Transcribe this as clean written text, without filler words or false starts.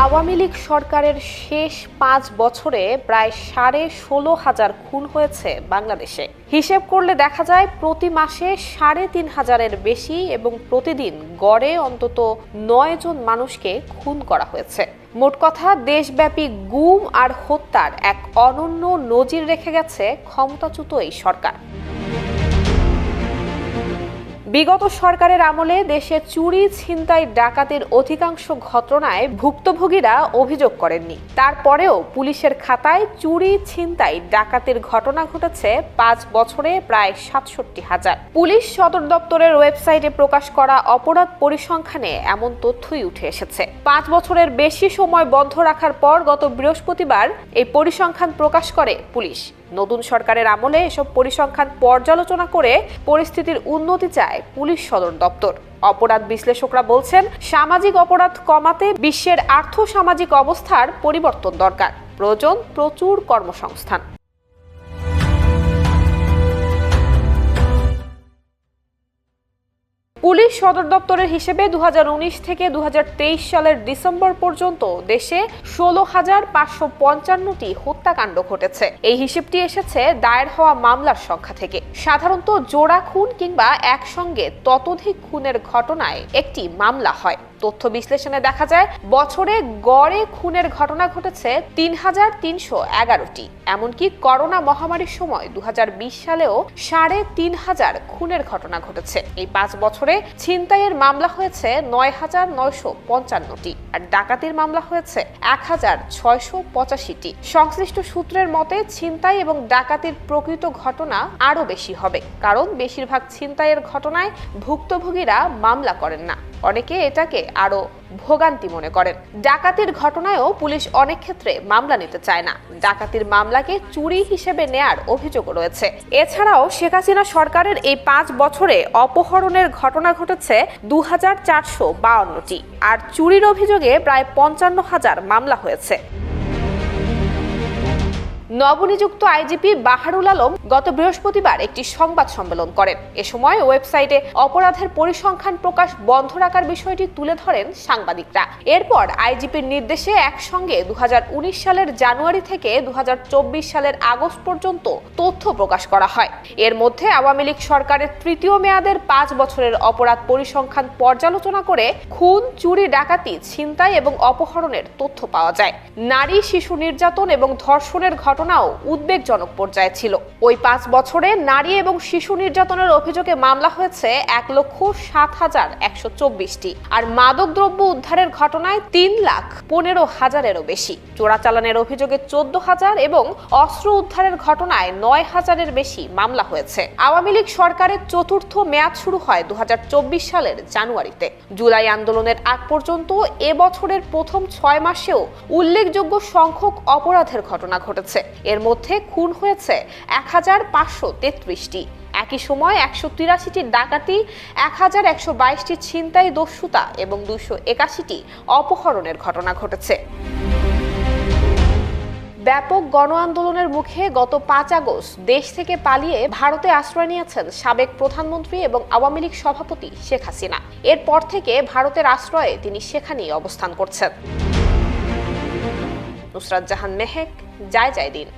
আওয়ামী লীগ সরকারের শেষ ৫ বছরে প্রায় ১৬,৫০০ খুন হয়েছে বাংলাদেশে। হিসেব করলে দেখা যায় প্রতি মাসে ৩,৫০০-এর বেশি এবং প্রতিদিন গড়ে অন্তত ৯ জন মানুষকে খুন করা হয়েছে। মোট কথা, দেশব্যাপী গুম আর হত্যার এক অনন্য নজির রেখে গেছে ক্ষমতাচ্যুত এই সরকার। বিগত সরকারের আমলে দেশে চুরি, ছিনতাই, ডাকাতির অধিকাংশ ঘটনায় ভুক্তভোগীরা অভিযোগ করেননি। তারপরেও পুলিশের খাতায় চুরি, ছিনতাই, ডাকাতির ঘটনা ঘটেছে ৫ বছরে প্রায় ৬৭,০০০। পুলিশ সদর দপ্তরের ওয়েবসাইটে প্রকাশ করা অপরাধ পরিসংখ্যানে এমন তথ্যই উঠে এসেছে। ৫ বছরের বেশি সময় বন্ধ রাখার পর গত বৃহস্পতিবার এই পরিসংখ্যান প্রকাশ করে পুলিশ। নতুন সরকারের আমলে এসব পরিসংখ্যান পর্যালোচনা করে পরিস্থিতির উন্নতি চায় পুলিশ সদর দপ্তর। অপরাধ বিশ্লেষকরা বলছেন, সামাজিক অপরাধ কমাতে বিশ্বের আর্থ-সামাজিক অবস্থার পরিবর্তন দরকার। প্রয়োজন প্রচুর কর্মসংস্থান। পুলিশ সদর দপ্তরের হিসেবে ২০১৯ থেকে ২০২৩ সালের ডিসেম্বর পর্যন্ত দেশে ১৬,৫৫৫টি হত্যাকাণ্ড ঘটেছে। এই হিসেবটি এসেছে দায়ের হওয়া মামলার সংখ্যা থেকে। সাধারণত জোড়া খুন কিংবা একসঙ্গে ততোধিক খুনের ঘটনায় একটি মামলা হয়। তথ্য বিশ্লেষণে দেখা যায়, বছরে গড়ে খুনের ঘটনা ঘটেছে ৩,৩১১টি। এমনকি করোনা মহামারীর সময় ২০২০ সালেও ৩,৫০০ খুনের ঘটনা ঘটেছে। এই ৫ বছরে ছিনতাইয়ের মামলা হয়েছে ৯,৯৫৫টি আর ডাকাতির মামলা হয়েছে ১,৬৮৫টি। সংশ্লিষ্ট সূত্রের মতে, ছিনতাই এবং ডাকাতির প্রকৃত ঘটনা আরও বেশি হবে, কারণ বেশিরভাগ ছিনতাইয়ের ঘটনায় ভুক্তভোগীরা মামলা করেন না। অনেকে এটাকে আরো ভোগান্তি মনে করেন। ডাকাতির ঘটনায়ও পুলিশ অনেক ক্ষেত্রে মামলা নিতে চায় না। ডাকাতির মামলাকে চুরি হিসেবে নেয়ার অভিযোগ রয়েছে। এছাড়াও শেখ হাসিনা সরকারের এই ৫ বছরে অপহরণের ঘটনা ঘটেছে ২,৪৫২টি আর চুরির অভিযোগে প্রায় ৫৫,০০০ মামলা হয়েছে। নবনিযুক্ত আইজিপি বাহারুল আলম গত বৃহস্পতিবার একটি সংবাদ সম্মেলন করেন। এ সময় ওয়েবসাইটে অপরাধের পরিসংখ্যান প্রকাশ বন্ধ রাখার বিষয়টি তুলে ধরেন সাংবাদিকরা। এরপর আইজিপির নির্দেশে একসঙ্গে ২০১৯ সালের জানুয়ারি থেকে ২০২৪ সালের আগস্ট পর্যন্ত তথ্য প্রকাশ করা হয়। এর মধ্যে আওয়ামী লীগ সরকারের তৃতীয় মেয়াদের ৫ বছরের অপরাধ পরিসংখ্যান পর্যালোচনা করে খুন, চুরি, ডাকাতি, ছিনতাই এবং অপহরণের তথ্য পাওয়া যায়। নারী, শিশু নির্যাতন এবং ধর্ষণের ঘটনাও উদ্বেগজনক পর্যায়ে ছিল। ওই ৫ বছরে নারী এবং শিশু নির্যাতনের অভিযোগে মামলা হয়েছে ১,০৭,১২৪টি আর মাদকদ্রব্য উদ্ধারের ঘটনায় ৩,১৫,০০০-এরও বেশি। চোরাচালানের অভিযোগে ১৪,০০০ এবং অস্ত্র উদ্ধারের ঘটনায় ৯,০০০-এর বেশি মামলা হয়েছে। আওয়ামী লীগ সরকারের চতুর্থ মেয়াদ শুরু হয় ২০২৪ সালের জানুয়ারিতে। জুলাই আন্দোলনের আগ পর্যন্ত এবছরের প্রথম ৬ মাসেও উল্লেখযোগ্য সংখ্যক অপরাধের ঘটনা ঘটেছে। এর মধ্যে খুন হয়েছে ১,৫৩৩টি। একই সময় ১৮৩টি ডাকাতি, ১,১২২টি ছিনতাই, দস্যুতা এবং ২৮১টি অপহরণের ঘটনা ঘটেছে। ব্যাপক গণ আন্দোলনের মুখে গত ৫ আগস্ট দেশ থেকে পালিয়ে ভারতে আশ্রয় নিয়েছেন সাবেক প্রধানমন্ত্রী এবং আওয়ামী লীগ সভাপতি শেখ হাসিনা। এরপর থেকে ভারতের আশ্রয়ে তিনি সেখানেই অবস্থান করছেন। নুসরাত জাহান মেহেক, জয় জয় দিন।